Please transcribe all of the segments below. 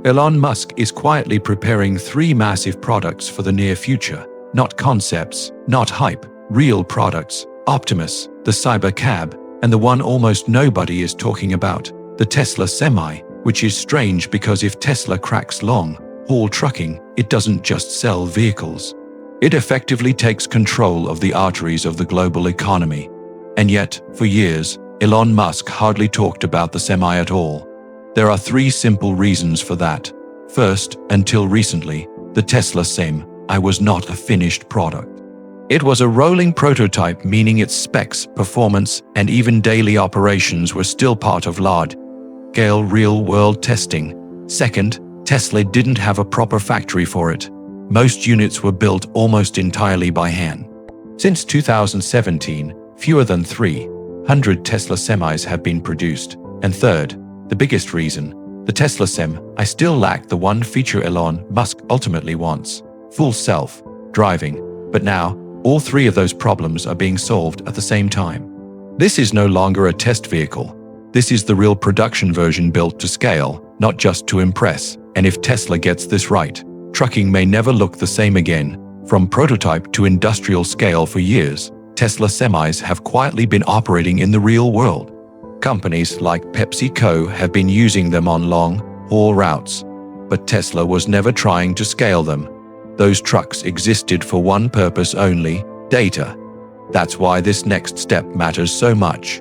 Elon Musk is quietly preparing 3 massive products for the near future. Not concepts, not hype, real products: Optimus, the cyber cab, and the one almost nobody is talking about, the Tesla Semi, which is strange because if Tesla cracks long-haul trucking, it doesn't just sell vehicles. It effectively takes control of the arteries of the global economy. And yet, for years, Elon Musk hardly talked about the Semi at all. There are 3 simple reasons for that. First, until recently, the Tesla Semi was not a finished product. It was a rolling prototype, meaning its specs, performance, and even daily operations were still part of large-scale real-world testing. Second, Tesla didn't have a proper factory for it. Most units were built almost entirely by hand. Since 2017, fewer than 300 Tesla Semis have been produced. And third, the biggest reason, the Tesla Semi still lacked the one feature Elon Musk ultimately wants: full self-driving. But now, all 3 of those problems are being solved at the same time. This is no longer a test vehicle. This is the real production version built to scale, not just to impress. And if Tesla gets this right, trucking may never look the same again. From prototype to industrial scale, for years, Tesla Semis have quietly been operating in the real world. Companies like PepsiCo have been using them on long-haul routes, but Tesla was never trying to scale them. Those trucks existed for one purpose only: data. That's why this next step matters so much.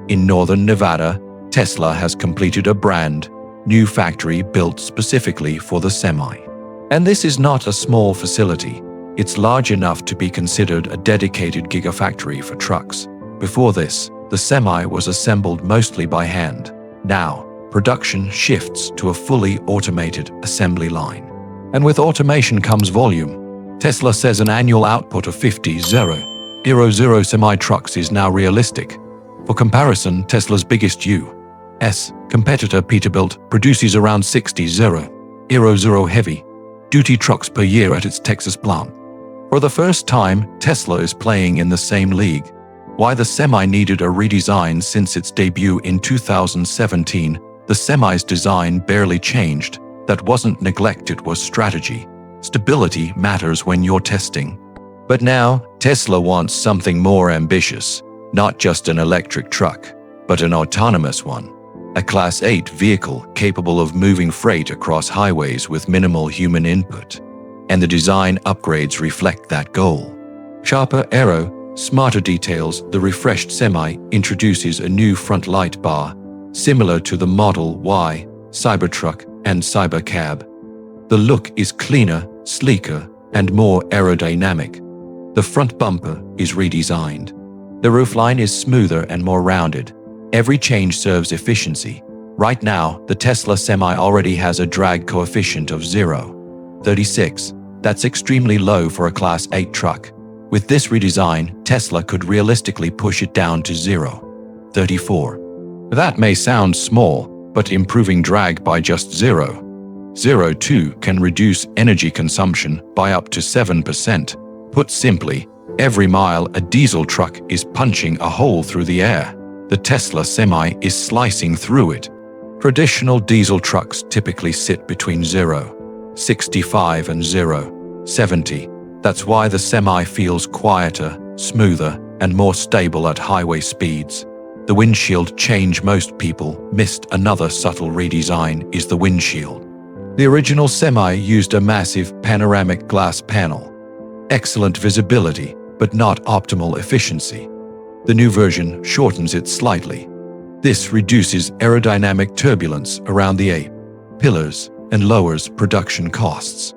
In northern Nevada, Tesla has completed a brand new factory built specifically for the Semi. And this is not a small facility. It's large enough to be considered a dedicated gigafactory for trucks. Before this, the Semi was assembled mostly by hand. Now, production shifts to a fully automated assembly line. And with automation comes volume. Tesla says an annual output of 50,000 semi-trucks is now realistic. For comparison, Tesla's biggest U.S. competitor, Peterbilt, produces around 60,000 heavy-duty trucks per year at its Texas plant. For the first time, Tesla is playing in the same league. Why the Semi needed a redesign? Since its debut in 2017, the Semi's design barely changed. That wasn't neglect, it was strategy. Stability matters when you're testing. But now, Tesla wants something more ambitious. Not just an electric truck, but an autonomous one. A Class 8 vehicle capable of moving freight across highways with minimal human input. And the design upgrades reflect that goal. Sharper aero, smarter details. The refreshed Semi introduces a new front light bar, similar to the Model Y, Cybertruck, and Cybercab. The look is cleaner, sleeker, and more aerodynamic. The front bumper is redesigned. The roofline is smoother and more rounded. Every change serves efficiency. Right now, the Tesla Semi already has a drag coefficient of 0.36. That's extremely low for a Class 8 truck. With this redesign, Tesla could realistically push it down to 0.34. That may sound small, but improving drag by just 0.02 can reduce energy consumption by up to 7%. Put simply, every mile a diesel truck is punching a hole through the air, the Tesla Semi is slicing through it. Traditional diesel trucks typically sit between 0.65 and 0.70. That's why the Semi feels quieter, smoother, and more stable at highway speeds. The windshield change most people missed. Another subtle redesign is the windshield. The original Semi used a massive panoramic glass panel. Excellent visibility, but not optimal efficiency. The new version shortens it slightly. This reduces aerodynamic turbulence around the A-pillars and lowers production costs.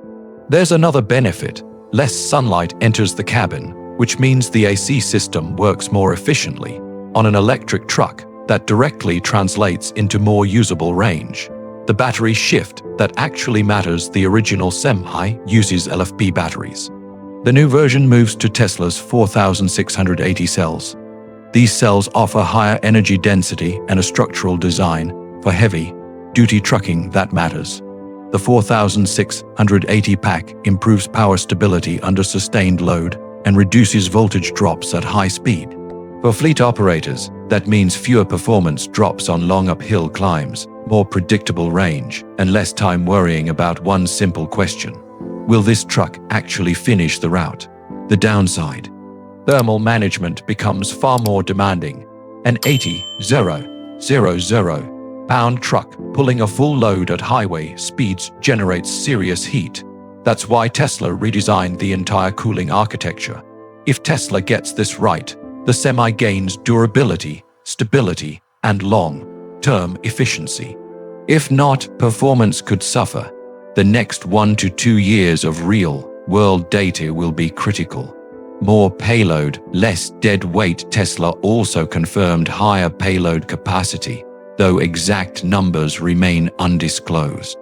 There's another benefit. Less sunlight enters the cabin, which means the AC system works more efficiently. On an electric truck, that directly translates into more usable range. The battery shift that actually matters. The original Semi uses LFP batteries. The new version moves to Tesla's 4,680 cells. These cells offer higher energy density and a structural design for heavy-duty trucking that matters. The 4,680 pack improves power stability under sustained load and reduces voltage drops at high speed. For fleet operators, That means fewer performance drops on long uphill climbs, more predictable range, and less time worrying about one simple question. Will this truck actually finish the route? The downside: thermal management becomes far more demanding. An 80,000-pound truck pulling a full load at highway speeds generates serious heat. That's why Tesla redesigned the entire cooling architecture. If Tesla gets this right, the Semi gains durability, stability, and long-term efficiency. If not, performance could suffer. The next 1 to 2 years of real-world data will be critical. More payload, less dead weight. Tesla also confirmed higher payload capacity, though exact numbers remain undisclosed.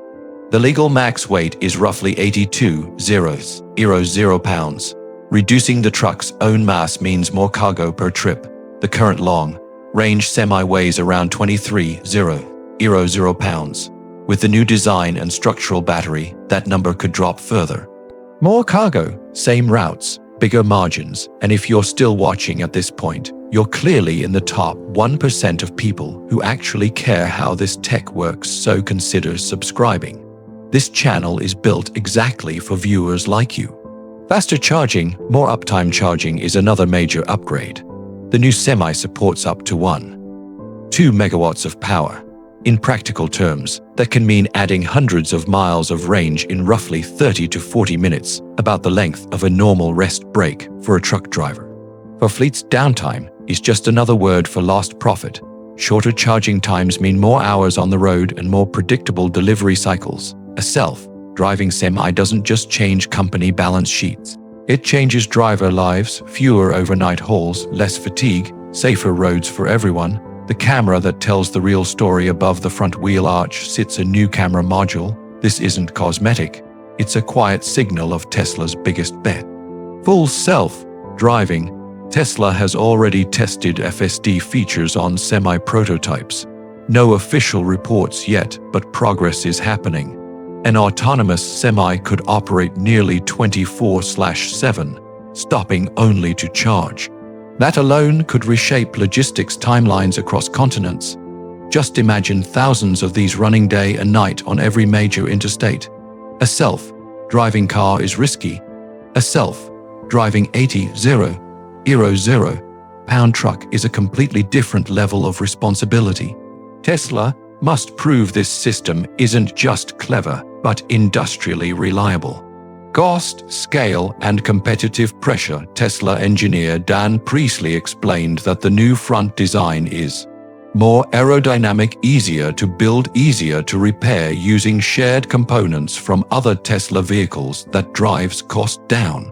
The legal max weight is roughly 82,000 pounds. Reducing the truck's own mass means more cargo per trip. The current long-range Semi weighs around 23,000 pounds. With the new design and structural battery, that number could drop further. More cargo, same routes, bigger margins, and if you're still watching at this point, you're clearly in the top 1% of people who actually care how this tech works, so consider subscribing. This channel is built exactly for viewers like you. Faster charging, more uptime. Charging is another major upgrade. The new Semi supports up to 1.2 megawatts of power. In practical terms, that can mean adding hundreds of miles of range in roughly 30 to 40 minutes, about the length of a normal rest break for a truck driver. For fleets, downtime is just another word for lost profit. Shorter charging times mean more hours on the road and more predictable delivery cycles. A self-driving Semi doesn't just change company balance sheets. It changes driver lives: fewer overnight hauls, less fatigue, safer roads for everyone. The camera that tells the real story above the front wheel arch sits a new camera module. This isn't cosmetic. It's a quiet signal of Tesla's biggest bet. Full self-driving. Tesla has already tested FSD features on Semi prototypes. No official reports yet, but progress is happening. An autonomous Semi could operate nearly 24/7, stopping only to charge. That alone could reshape logistics timelines across continents. Just imagine thousands of these running day and night on every major interstate. A self-driving car is risky. A self-driving 80,000-pound truck is a completely different level of responsibility. Tesla must prove this system isn't just clever, but industrially reliable. Cost, scale, and competitive pressure. Tesla engineer Dan Priestley explained that the new front design is more aerodynamic, easier to build, easier to repair using shared components from other Tesla vehicles. That drives cost down.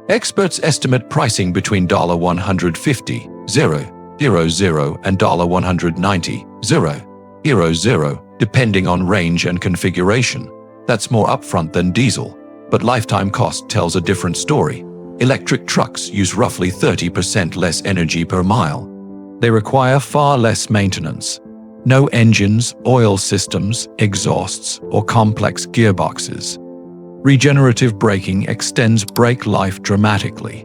Experts estimate pricing between $150,000 and $190,000, depending on range and configuration. That's more upfront than diesel, but lifetime cost tells a different story. Electric trucks use roughly 30% less energy per mile. They require far less maintenance. No engines, oil systems, exhausts, or complex gearboxes. Regenerative braking extends brake life dramatically.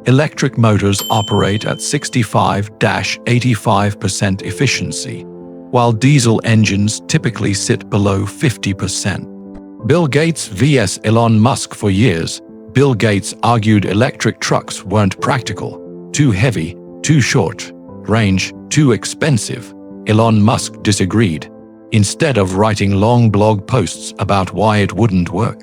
Electric motors operate at 65–85% efficiency, while diesel engines typically sit below 50%. Bill Gates vs. Elon Musk. For years, Bill Gates argued electric trucks weren't practical, too heavy, too short range, too expensive. Elon Musk disagreed. Instead of writing long blog posts about why it wouldn't work,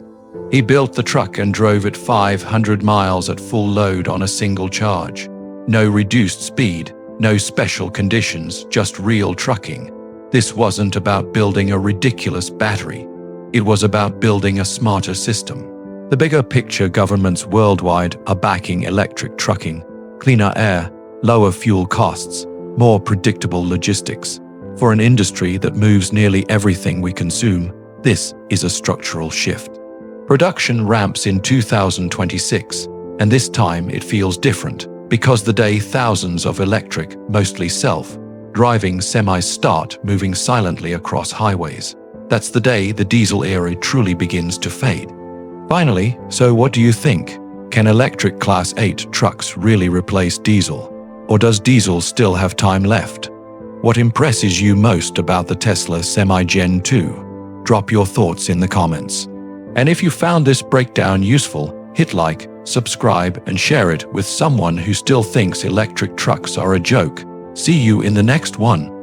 he built the truck and drove it 500 miles at full load on a single charge. No reduced speed, no special conditions, just real trucking. This wasn't about building a ridiculous battery. It was about building a smarter system. The bigger picture: governments worldwide are backing electric trucking. Cleaner air, lower fuel costs, more predictable logistics. For an industry that moves nearly everything we consume, this is a structural shift. Production ramps in 2026, and this time it feels different, because the day thousands of electric, mostly self-driving semis start moving silently across highways, that's the day the diesel era truly begins to fade. Finally, so what do you think? Can electric Class 8 trucks really replace diesel? Or does diesel still have time left? What impresses you most about the Tesla Semi Gen 2? Drop your thoughts in the comments. And if you found this breakdown useful, hit like, subscribe, and share it with someone who still thinks electric trucks are a joke. See you in the next one.